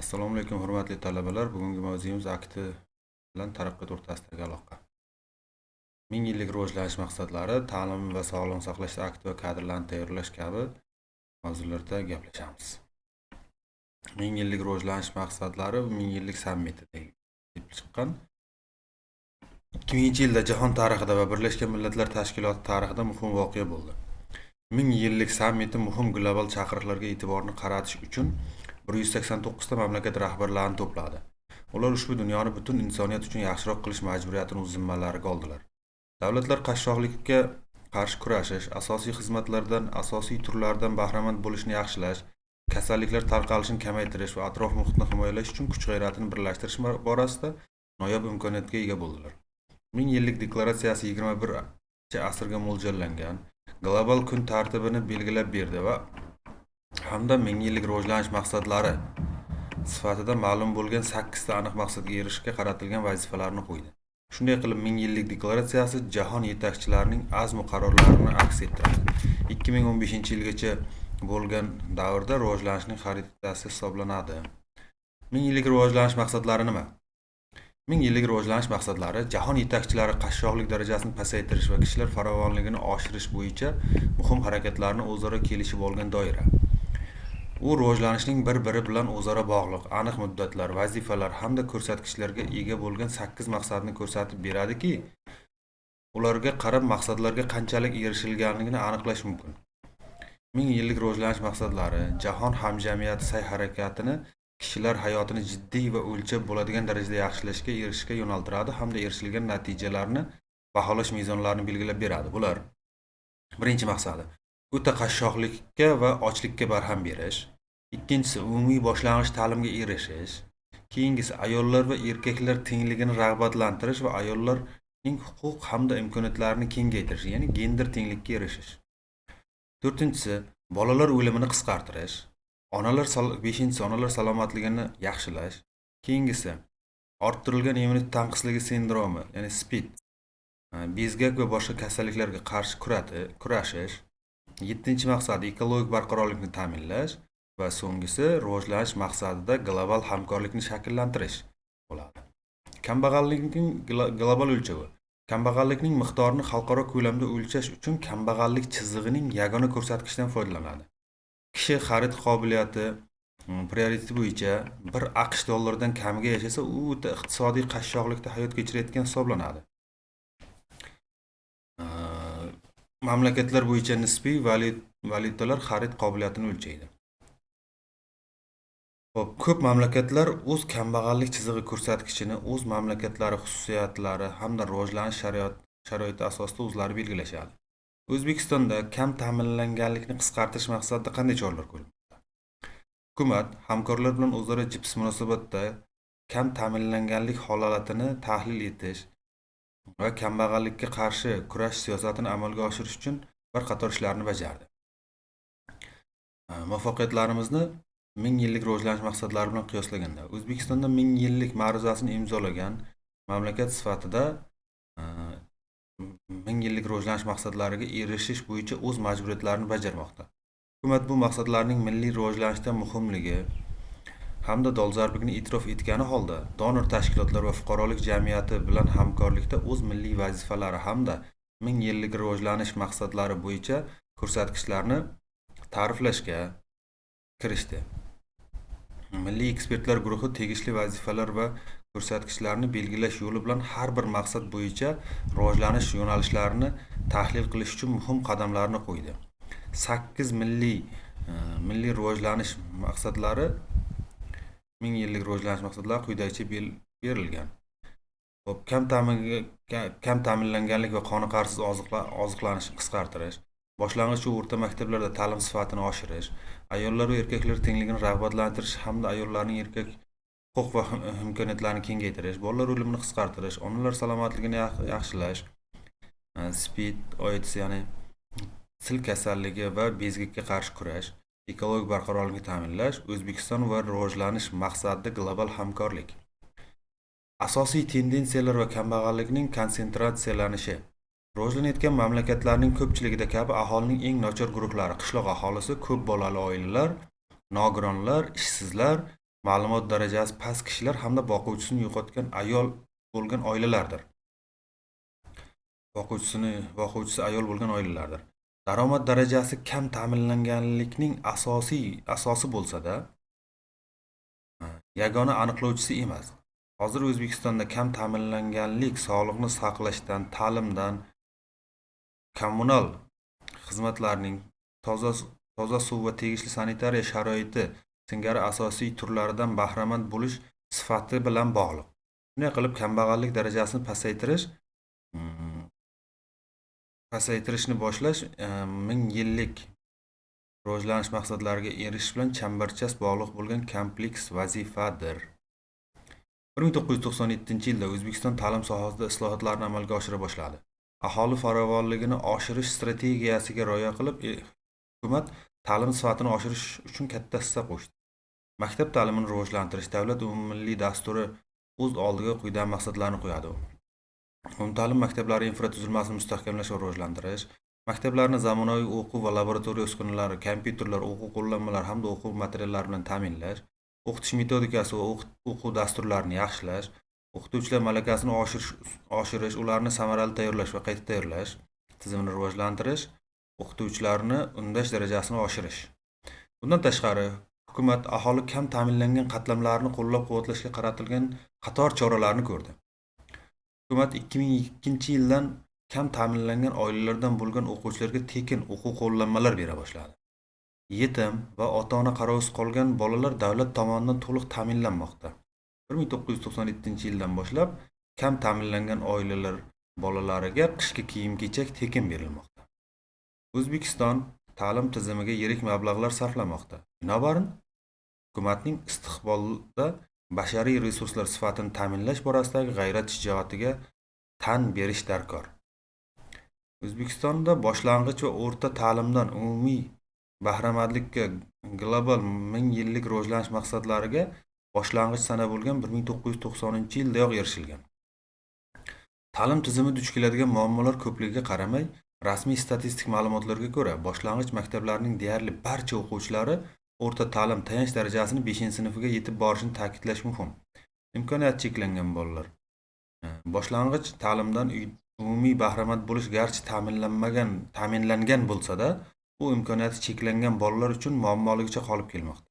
Assalomu alaykum hurmatli talabalar. Bugungi mavzuimiz akti bilan taraqqiyot o'rtasidagi aloqa. Ming yillik rivojlanish maqsadlari, ta'lim va sog'liqni saqlash akti va kadrlarni tayyorlash kabi mavzularda gaplashamiz. Ming yillik rivojlanish maqsadlari ming yillik sammiti deb chiqqan. 2000-yilda jahon tarixida va Birlashgan Millatlar Tashkiloti tarixida muhim voqea bo'ldi. Ming yillik sammiti muhim global chaqiriqlarga e'tiborni qaratish uchun 189 ta mamlakat rahbarlarini to'pladi. Ular ushbu dunyoni butun insoniyat uchun yaxshiroq qilish majburiyatini o'z zimmalariga oldilar. Davlatlar qashshoqlikka qarshi kurashish, asosiy xizmatlardan, asosiy turlardan bahramand bo'lishni yaxshilash, kasalliklar tarqalishini kamaytirish va atrof muhitni himoyalash uchun kuch-g'ayratini birlashtirish borasida noyob imkoniyatga ega bo'ldilar. Ming yillik deklaratsiyasi 21-asrga mo'ljallangan global kun tartibini belgilab berdi va hamda ming yillik rivojlanish maqsadlari sifatida ma'lum bo'lgan 8 ta aniq maqsadga erishishga qaratilgan vazifalarni qo'ydi. Shunday qilib, ming yillik deklaratsiyasi jahon yetakchilarining azmu qarorlarini aks ettiradi. 2015-yilgacha bo'lgan davrda rivojlanishning xaritasi hisoblanadi. Ming yillik rivojlanish maqsadlari nima? Ming yillik rivojlanish maqsadlari jahon yetakchilari qashshoqlik darajasini pasaytirish va kishilar farovonligini oshirish bo'yicha muhim harakatlarni o'zaro kelishib olgan doira. U rivojlanishning bir-biri bilan o'zaro bog'liq, aniq muddatlar, vazifalar hamda ko'rsatkichlarga ega bo'lgan 8 maqsadni ko'rsatib beradiki, ularga qarab maqsadlarga qanchalik erishilganligini aniqlash mumkin. Ming yillik rivojlanish maqsadlari jahon hamjamiyati sa'y-harakatini kishilar hayotini jiddiy va o'lchab bo'ladigan darajada yaxshilashga erishishga yo'naltiradi hamda erishilgan natijalarni baholash mezonlarini belgilab beradi. Bular: birinchi maqsadi o'ta qashshoqlikka va ochlikka barham berish. Ikkinchisi umumiy boshlang'ich ta'limga erishish. Keyingisi ayollar va erkaklar tengligini rag'batlantirish va ayollarning huquq hamda imkoniyatlarini kengaytirish, ya'ni gender tenglikka erishish. To'rtinchisi bolalar o'limini qisqartirish. Beshinchisi onalar salomatligini yaxshilash. Keyingisi orttirilgan immunitet tanqisligi sindromi, ya'ni SPID, bezgak va boshqa kasalliklarga qarshi kurashish. 7-maqsadi ekologik barqarorlikni ta'minlash va so'nggisi rivojlanish maqsadida global hamkorlikni shakllantirish bo'ladi. Kambag'allikning global o'lchovi. Kambag'allikning miqdorini xalqaro ko'lamda o'lchash uchun kambag'allik chizig'ining yagona ko'rsatkichidan foydalanadi. Kishi xarid qobiliyati prioriteti bo'yicha 1 AQSh dollaridan kamiga yashasa, u o'ta iqtisodiy qashshoqlikda hayot kechirayotgan hisoblanadi. Mamlakatlar bo'yicha nisbiy valyutalar xarid qobiliyatini o'lchaydi. Ko'p mamlakatlar o'z kambag'allik chizig'i ko'rsatkichini o'z mamlakatlari xususiyatlari hamda rivojlanish sharoiti asosida o'zlari belgilashadi. O'zbekistonda kam ta'minlanganlikni qisqartirish maqsadida qanday choralar ko'rilmoqda? Hukumat hamkorlar bilan o'zaro jipsi munosabatda kam ta'minlanganlik holatini tahlil etish va kambag'allikka qarshi kurash siyosatini amalga oshirish uchun bir qator ishlarni bajardi. Muvaffaqiyatlarimizni ming yillik rivojlanish maqsadlari bilan qiyoslaganda O'zbekistonda ming yillik ma'ruzasini imzolagan mamlakat sifatida ming yillik rivojlanish maqsadlariga erishish bo'yicha o'z majburiyatlarini bajarmoqda. Hukumat bu maqsadlarning milliy rivojlanishda muhimligi hamda dolzarbligini e'tirof etgani holda donor tashkilotlar va fuqarolik jamiyati bilan hamkorlikda o'z milliy vazifalari hamda ming yillik rivojlanish maqsadlari bo'yicha ko'rsatkichlarni ta'riflashga kirishdi. Milliy ekspertlar guruhi tegishli vazifalar va ko'rsatkichlarni belgilash yo'li bilan har bir maqsad bo'yicha rivojlanish yo'nalishlarini tahlil qilish uchun muhim qadamlarni qo'ydi. 8 milliy rivojlanish maqsadlari ming yillik rivojlanish maqsadlari quyidagicha berilgan. Kam ta'minlanganlik va qoniqarsiz oziqlanishni qisqartirish, boshlang'ich va o'rta maktablarda ta'lim sifatini oshirish, ayollar va erkaklar tengligini rag'batlantirish hamda ayollarning erkak huquq va imkoniyatlarini kengaytirish, bolalar o'limini qisqartirish, onalar salomatligini yaxshilash, SPID, AIDS, ya'ni sil kasalligi va bezgakka qarshi kurash, ekologik barqarorlikni ta'minlash, O'zbekiston va rivojlanish maqsadida global hamkorlik. Asosiy tendensiyalar va kambag'allikning konsentratsiyalanishi. Rivojlanayotgan mamlakatlarning ko'pchiligida kabi aholining eng nochor guruhlari qishloq aholisi, ko'p bolali oilalar, nogironlar, ishsizlar ma'lumot darajasi past kishilar hamda boquvchisini yo'qotgan ayol bo'lgan oilalardir. Boquvchisi ayol bo'lgan oilalardir. Daromad darajasi kam ta'minlanganlikning asosi bo'lsa-da, yagona aniqlovchisi emas. Hozir O'zbekistonda kam ta'minlanganlik sog'liqni saqlashdan, ta'limdan, kommunal xizmatlarning toza suv va tegishli sanitariya sharoiti singari asosiy turlaridan bahramand bo'lish sifati bilan bog'liq. Shunday qilib, kambag'allik darajasini pasaytirishni boshlash 1000 yillik rivojlanish maqsadlariga erishish bilan chambarchas bog'liq bo'lgan kompleks vazifadir. 1997-yilda O'zbekiston ta'lim sohasida islohotlarni amalga oshira boshladi. Aholi farovonligini oshirish strategiyasiga rioya qilib, hukumat ta'lim sifatini oshirish uchun katta hissa qo'shdi. Maktab ta'limini rivojlantirish davlat umummilliy dasturi o'z oldiga quyidagi maqsadlarni qo'yadi. Umumta'lim maktablari infratuzilmasini mustahkamlash va rivojlantirish, maktablarni zamonaviy o'quv va laboratoriya uskunalari, kompyuterlar, o'quv qo'llanmalari hamda o'quv materiallari bilan ta'minlash, o'qitish metodikasi va o'quv dasturlarini yaxshilash, o'qituvchilar malakasini oshirish, ularni samarali tayyorlash va qayta tayyorlash tizimini rivojlantirish, o'qituvchilarni undash darajasini oshirish. Bundan tashqari, hukumat aholi kam ta'minlangan qatlamlarni qo'llab-quvvatlashga qaratilgan qator choralarni ko'rdi. Hukumat 2002-yildan kam ta'minlangan oilalardan bo'lgan o'quvchilarga tekin o'quv qo'llanmalar bera boshladi. Yetim va ota-ona qarovisiz qolgan bolalar davlat tomonidan to'liq ta'minlanmoqda. 1997-yildan boshlab kam ta'minlangan oilalar bolalariga qishki kiyim-kechak tekin berilmoqda. O'zbekiston ta'lim tizimiga yirik mablag'lar sarflamoqda. Binobarin, hukumatning istiqbolda bashariy resurslar sifatini ta'minlash borasidagi g'ayrat-shijoatiga tan berish darkor. O'zbekistonda boshlang'ich va o'rta ta'limdan umumiy bahramandlikka global 1000 yillik rivojlanish maqsadlariga boshlang'ich sana bo'lgan 1990-yildayoq erishilgan. Ta'lim tizimi duch keladigan muammolar ko'pligiga qaramay, rasmiy statistik ma'lumotlarga ko'ra, boshlang'ich maktablarning deyarli barcha o'quvchilari o'rta ta'lim tayanch darajasini 5-sinfiga yetib borishini ta'kidlash muhim. Imkoniyati cheklangan bolalar boshlang'ich ta'limdan umumiy bahramand bo'lish garchi ta'minlangan bo'lsa-da, bu imkoniyati cheklangan bolalar uchun muammoligicha qolib kelmoqda.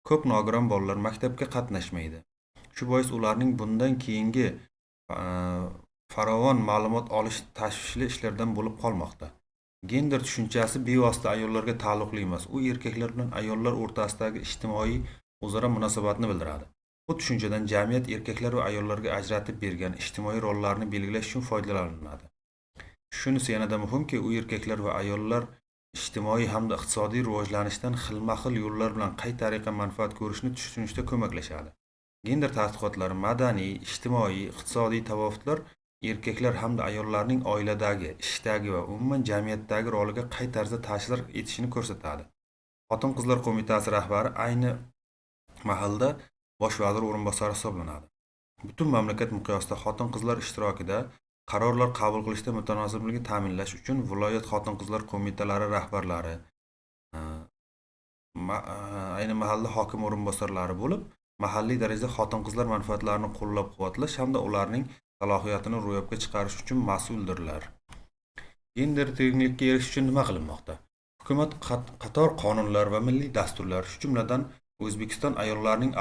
Ko'p nogiron bolalar maktabga qatnashmaydi. Shu bois ularning bundan keyingi farovon ma'lumot olish tashvishli ishlardan bo'lib qolmoqda. Gender tushunchasi bevosita ayollarga taalluqli emas. U erkaklar bilan ayollar o'rtasidagi ijtimoiy o'zaro munosabatni bildiradi. Bu tushunchadan jamiyat erkaklar va ayollarga ajratib bergan ijtimoiy rollarni belgilash uchun foydalanadi. Shunisi yanada muhimki, u erkaklar va ayollar ijtimoiy hamda iqtisodiy rivojlanishdan xilma-xil yo'llar bilan qay tariqa manfaat ko'rishni tushunishda ko'maklashadi. Gender tadqiqotlari madaniy, ijtimoiy, iqtisodiy tafovutlar erkaklar hamda ayollarning oiladagi, ishdagi va umuman jamiyatdagi roliga qay tarzda ta'sir etishini ko'rsatadi. Xotin-qizlar qo'mitasi rahbari ayni mahalda bosh vazir o'rinbosari hisoblanadi. Butun mamlakat miqyosida xotin-qizlar ishtirokida qarorlar qabul qilishda mutanosiblikni ta'minlash uchun viloyat xotin-qizlar qo'mitalari rahbarlari, ayni mahalda hokim o'rinbosarlari bo'lib, mahalliy darajada xotin-qizlar manfaatlarini qo'llab-quvvatlash hamda ularning salohiyatini ro'yobga chiqarish uchun mas'uldirlar. Gender tenglikka erishish uchun nima qilinmoqda? Hukumat qator qonunlar va milliy dasturlar, shu jumladan O'zbekiston ayollarining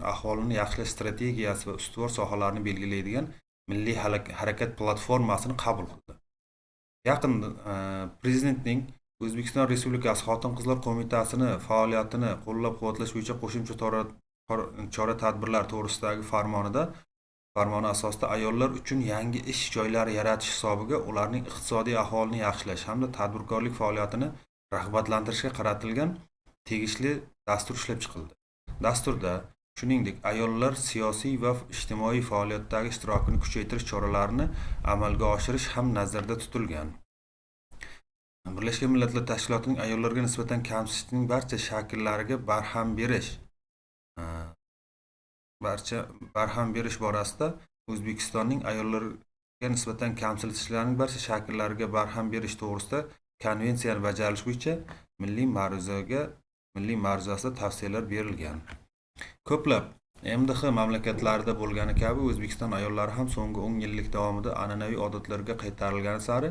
ahvolini yaxshilash strategiyasi va ustuvor sohalarni belgilaydigan milliy harakat platformasini qabul qildi. Yaqinda prezidentning O'zbekiston Respublikasi Xotin-qizlar qo'mitasini faoliyatini qo'llab-quvvatlash bo'yicha qo'shimcha chora-tadbirlar to'g'risidagi farmoni asosida ayollar uchun yangi ish joylari yaratish hisobiga ularning iqtisodiy ahvolini yaxshilash hamda tadbirkorlik faoliyatini rag'batlantirishga qaratilgan tegishli dastur ishlab chiqildi. Dasturda shuningdek, ayollar siyosiy va ijtimoiy faoliyatdagi ishtirokini kuchaytirish choralarini amalga oshirish ham nazarda tutilgan. Birlashgan Millatlar Tashkilotining ayollarga nisbatan kamsitishning barcha shakllariga barham berish borasida O'zbekistonning ayollarga nisbatan kamsitishlarning barcha shakllariga barham berish to'g'risida konvensiyani bajarish bo'yicha milliy ma'ruzasida tavsiyalar berilgan. Ko'plab MDH mamlakatlarida bo'lgani kabi O'zbekiston ayollari ham so'nggi 10 yillik davomida an'anaviy odatlarga qaytarilgani sari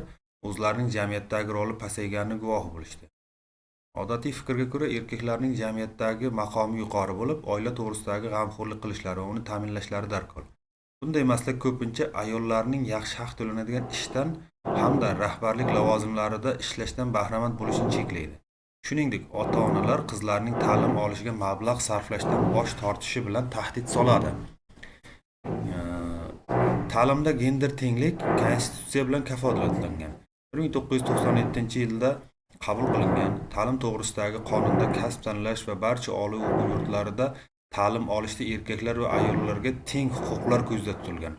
o'zlarining jamiyatdagi roli pasayganini guvohi bo'lishdi. Odatiy fikrga ko'ra, erkaklarning jamiyatdagi maqomi yuqori bo'lib, oila to'g'risidagi g'amxo'rlik qilishlari va uni ta'minlashlari darkor. Bunday maslik ko'pincha ayollarning yaxshi haq to'lanadigan ishdan hamda rahbarlik lavozimlarida ishlashdan bahramand bo'lishini cheklaydi. Shuningdek, ota-onalar qizlarining ta'lim olishiga mablag' sarflashdan bosh tortishi bilan tahdid soladi. Ta'limda gender tenglik konstitutsiya bilan kafolatlangan. 1997-yilda qabul qilingan ta'lim to'g'risidagi qonunda kasb tanlash va barcha oliy o'quv yurtlarida ta'lim olishda erkaklar va ayollarga teng huquqlar ko'zda tutilgan.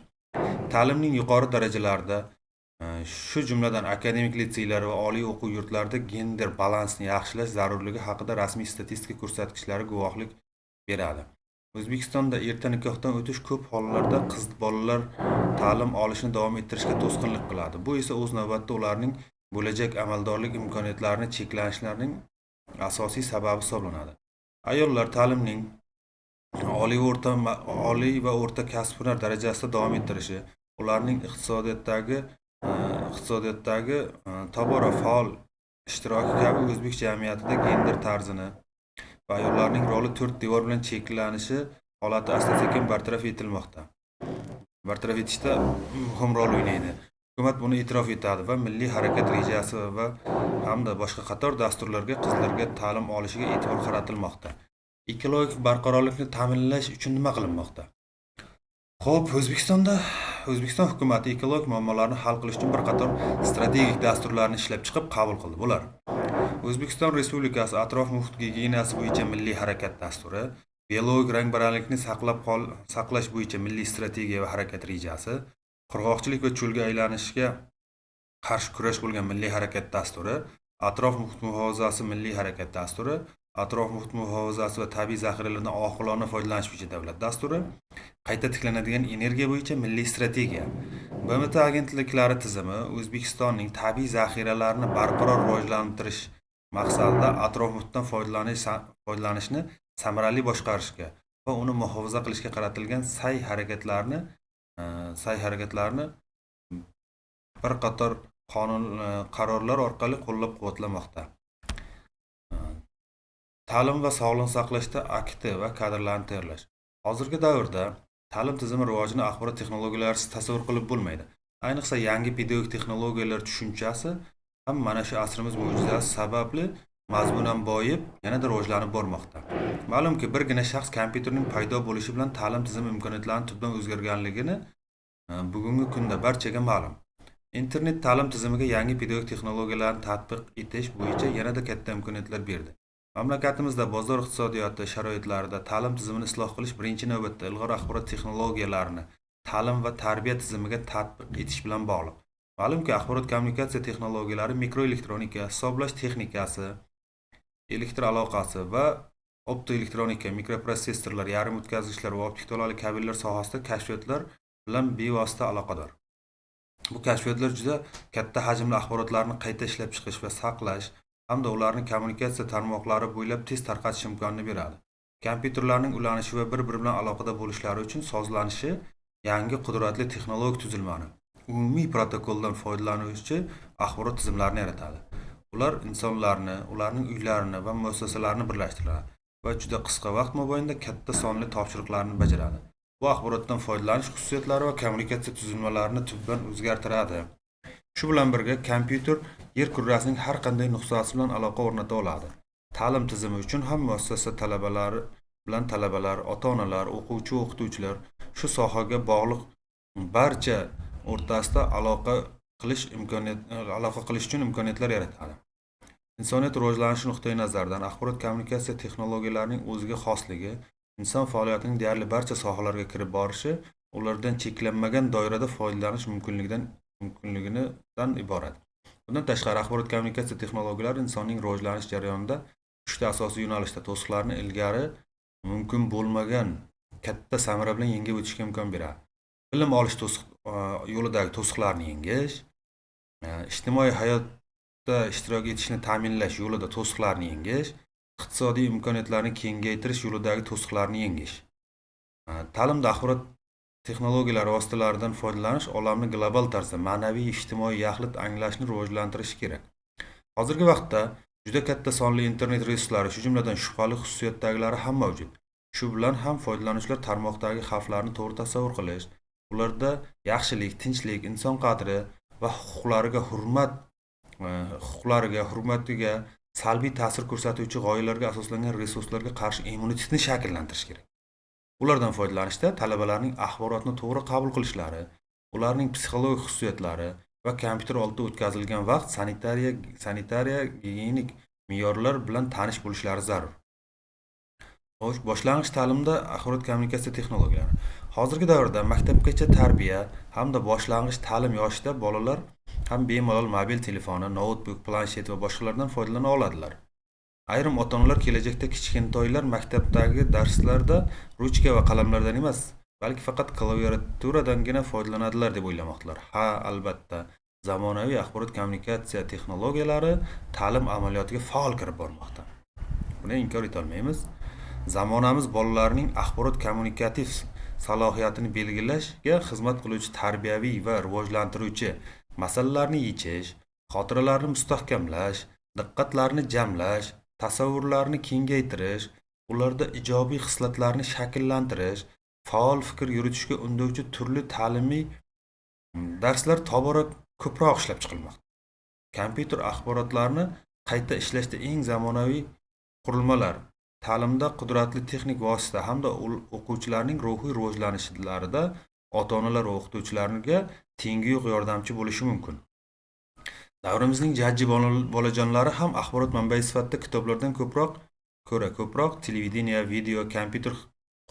Ta'limning yuqori darajalarida, shu jumladan akademik litseylar va oliy o'quv yurtlarida gender balansini yaxshilash zarurligi haqida rasmiy statistika ko'rsatkichlari guvohlik beradi. O'zbekistonda erta nikohdan o'tish ko'p hollarda qiz bolalar ta'lim olishni davom ettirishga to'sqinlik qiladi. Bu esa o'z navbatida ularning bo'lajak amaldorlik imkoniyatlarini cheklanishlarining asosiy sababi hisoblanadi. Ayollar ta'limning oliy va o'rta kasb-hunar darajasida davom ettirishi, ularning iqtisodiyotdagi tobora faol ishtiroki kabi o'zbek jamiyatida gender tarzini va ayollarning roli to'rt devor bilan cheklanishi holati asta-sekin bartaraf etishda muhim rol o'ynaydi. Hukumat buni e'tirof etadi va milliy harakat rejasi va hamda boshqa qator dasturlarga qizlarga ta'lim olishiga e'tibor qaratilmoqda. Ekologik barqarorlikni ta'minlash uchun nima qilinmoqda? Xo'p, O'zbekiston hukumati ekologik muammolarni hal qilish uchun bir qator strategik dasturlarni ishlab chiqib qabul qildi. Bular: O'zbekiston Respublikasi atrof-muhit gigiyenasi bo'yicha milliy harakat dasturi, biologik rang-baranglikni saqlash bo'yicha milliy strategiya va harakat rejasi, qurg'oqchilik va cho'lga aylanishga qarshi kurash bo'lgan milliy harakat dasturi, atrof-muhit muhofazasi milliy harakat dasturi, atrof-muhit muhofazasi va tabiiy zaxiralardan oqilona foydalanish bo'yicha davlat dasturi, qayta tiklanadigan energiya bo'yicha milliy strategiya. BMT agentliklari tizimi O'zbekistonning tabiiy zaxiralarini barqaror rivojlantirish maqsadida atrof-muhitdan foydalanishni samarali boshqarishga va uni muhofaza qilishga qaratilgan sa'y-harakatlarni bir qator qarorlar orqali qo'llab-quvvatlamoqda. Ta'lim va sog'liqni saqlashda aktiv va kadrlarni tayyorlash. Hozirgi davrda ta'lim tizimi rivojini axborot texnologiyalarisiz tasavvur qilib bo'lmaydi. Ayniqsa yangi pedagogik texnologiyalar tushunchasi ham mana shu asrimiz mo'jizasi sababli mazmunan boyib, yanada rivojlanib bormoqda. Ma'lumki, birgina shaxs kompyuterning paydo bo'lishi bilan ta'lim tizimi imkoniyatlarining tubdan o'zgarganligini bugungi kunda barchaga ma'lum. Internet ta'lim tizimiga yangi pedagogik texnologiyalarni tatbiq etish bo'yicha yanada katta imkoniyatlar berdi. Mamlakatimizda bozor iqtisodiyoti sharoitlarida ta'lim tizimini isloh qilish birinchi navbatda ilg'or axborot texnologiyalarini ta'lim va tarbiya tizimiga tatbiq etish bilan bog'liq. Ma'lumki, axborot kommunikatsiya texnologiyalari, mikroelektronika, hisoblash texnikasi, elektr aloqasi va optoelektronika, mikroprotsessorlar, yarim o'tkazgichlar va optik tolali kabellar sohasida kashfiyotlar bilan bevosita aloqador. Bu kashfiyotlar juda katta hajmli axborotlarni qayta ishlab chiqish va saqlash hamda ularni kommunikatsiya tarmoqlari bo'ylab tez tarqatish imkonini beradi. Kompyuterlarning ulanishi va bir-biri bilan aloqada bo'lishlari uchun sozlanishi yangi qudratli texnologik tuzilmani, umumiy protokoldan foydalanuvchi axborot tizimlarini yaratadi. Ular insonlarni, ularning uylarini va muassasalarini birlashtiradi va juda qisqa vaqt mobaynida katta sonli topshiriqlarni bajaradi. Bu axborotdan foydalanish xususiyatlari va kommunikatsiya tuzilmalarini tubdan o'zgartiradi. Shu bilan birga, kompyuter yer kurrasining har qanday nuqtasi bilan aloqa o'rnata oladi. Ta'lim tizimi uchun ham muassasa talabalar, ota-onalar, o'quvchi va o'qituvchilar shu sohaga bog'liq barcha o'rtasida aloqa qilish uchun imkoniyatlar yaratadi. Insoniyat rivojlanishi nuqtai nazaridan axborot kommunikatsiya texnologiyalarining o'ziga xosligi, inson faoliyatining deyarli barcha sohalarga kirib borishi, ulardan cheklanmagan doirada foydalanish mumkinligidan iborat. Bundan tashqari, axborot kommunikatsiya texnologiyalari insonning rivojlanish jarayonida 3 ta asosiy yo'nalishda to'siqlarni ilgari mumkin bo'lmagan katta samara bilan yengib o'tishga imkon beradi. Bilim olish yo'lidagi to'siqlarni yengish, ijtimoiy hayotda ishtirok etishni ta'minlash yo'lida to'siqlarni yengish iqtisodiy imkoniyatlarni kengaytirish yo'lidagi to'siqlarni yengish. Ta'limda axborot texnologiyalari vositalaridan foydalanish olamni global tarzda ma'naviy ijtimoiy yaxlit anglashni rivojlantirishi kerak. Hozirgi vaqtda juda katta sonli internet resurslari, shu jumladan shubhali xususiyatdagilari ham mavjud. Shu bilan ham foydalanuvchilar tarmoqdagi xavflarni to'g'ri tasavvur qilish, ularda yaxshilik, tinchlik, inson qadri va hurmatiga salbiy ta'sir ko'rsatuvchi g'oyalarga asoslangan resurslarga qarshi immunitetni shakllantirish kerak. Ulardan foydalanishda talabalarning axborotni to'g'ri qabul qilishlari, ularning psixologik xususiyatlari va kompyuter oldida o'tkazilgan vaqt sanitariya-gigiyenik me'yorlar bilan tanish bo'lishlari zarur. Xo'sh, boshlang'ich ta'limda axborot kommunikatsiya texnologiyalari. Hozirgi davrda maktabgacha tarbiya hamda boshlang'ich ta'lim yoshida bolalar ham bemalol mobil telefoni, noutbuk, planshet va boshqalardan foydalana oladilar. Ayrim ota-onalar kelajakda kichkintoylar maktabdagi darslarda ruchka va qalamlardan emas, balki faqat klaviaturadangina foydalanadilar deb o'ylamoqdalar. Ha, albatta, zamonaviy axborot kommunikatsiya texnologiyalari ta'lim amaliyotiga faol kirib bormoqda. Buni inkor eta olmaymiz. Zamonamiz bolalarining axborot kommunikativ salohiyatini belgilashga xizmat qiluvchi tarbiyaviy va rivojlantiruvchi masalalarni yechish, xotiralarni mustahkamlash, diqqatlarni jamlash, tasavvurlarni kengaytirish, ularda ijobiy xislatlarni shakllantirish, faol fikr yuritishga undovchi turli ta'limiy darslar tobora ko'proq ishlab chiqilmoqda. Kompyuter axborotlarni qayta ishlashda eng zamonaviy qurilmalar, ta'limda qudratli texnik vosita hamda o'quvchilarning ruhiy rivojlanishlarida ota-onalar va o'qituvchilarga tengi yo'q yordamchi bo'lishi mumkin. Davrimizning jajji bolajonlari ham axborot manbai sifatida kitoblardan ko'proq televideniya, video, kompyuter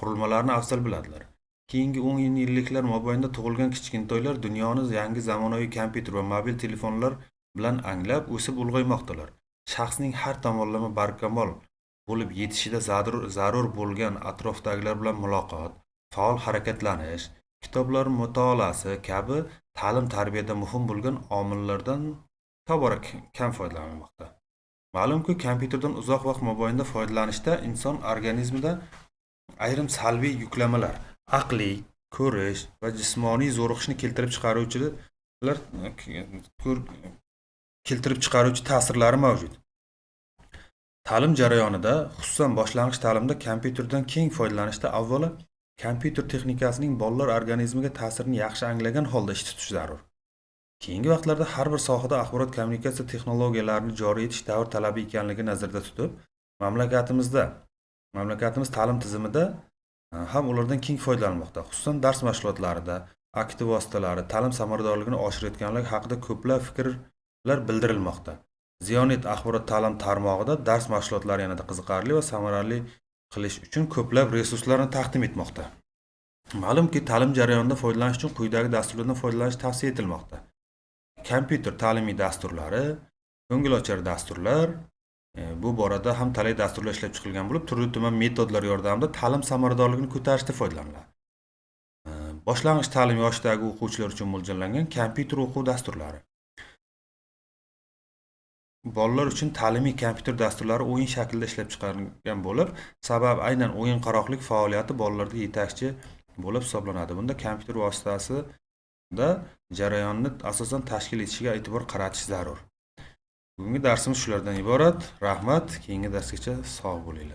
qurilmalarini afzal biladilar. Keyingi 10 yilliklar mobaynida tug'ilgan kichkintoylar dunyoni yangi zamonaviy kompyuter va mobil telefonlar bilan anglab, o'sib ulg'aymoqdalar. Shaxsning har tomonlama barkamol bo'lib yetishida zarur bo'lgan atrofdagilar bilan muloqot, faol harakatlanish, kitoblar mutolaasi kabi ta'lim-tarbiyada muhim bo'lgan omillardan tobora kam foydalanilmoqda. Ma'lumki, kompyuterdan uzoq vaqt mobaynida foydalanishda inson organizmida ayrim salbiy yuklamalar, aqliy, ko'rish va jismoniy zo'riqishni keltirib chiqaruvchi ta'sirlari mavjud. Ta'lim jarayonida, xususan boshlang'ich ta'limda kompyuterdan keng foydalanishda avvalo kompyuter texnikasining bolalar organizmiga ta'sirini yaxshi anglagan holda ish tutish zarur. Keyingi vaqtlarda har bir sohada axborot kommunikatsiya texnologiyalarini joriy etish davr talabi ekanligini nazarda tutib, mamlakatimiz ta'lim tizimida ham ulardan keng foydalanmoqda. Xususan dars mashg'ulotlarida, aktiv vositalari ta'lim samaradorligini oshirayotganligi haqida ko'plab fikrlar bildirilmoqda. Zionet axborot ta'lim tarmog'ida dars mashg'ulotlari yanada qiziqarli va samarali qilish uchun ko'plab resurslarni taqdim etmoqda. Ma'lumki, ta'lim jarayonida foydalanish uchun quyidagi dasturlardan foydalanish tavsiya etilmoqda. Kompyuter ta'limiy dasturlari, ko'ngilochar dasturlar, bu borada ham talay dasturlar ishlab chiqilgan bo'lib, turli-tuman metodlar yordamida ta'lim samaradorligini ko'tarishda foydalaniladi. Boshlang'ich ta'lim yoshidagi o'quvchilar uchun mo'ljallangan kompyuter o'quv dasturlari. Bolalar uchun ta'limiy kompyuter dasturlari o'yin shaklida ishlab chiqarilgan bo'lib, sabab aynan o'yin qaroqlik faoliyati bolalarda yetakchi bo'lib hisoblanadi. Bunda kompyuter vositasida jarayonni asosan tashkil etishiga e'tibor qaratish zarur. Bugungi darsimiz shulardan iborat. Rahmat. Keyingi darsgacha sog' bo'linglar.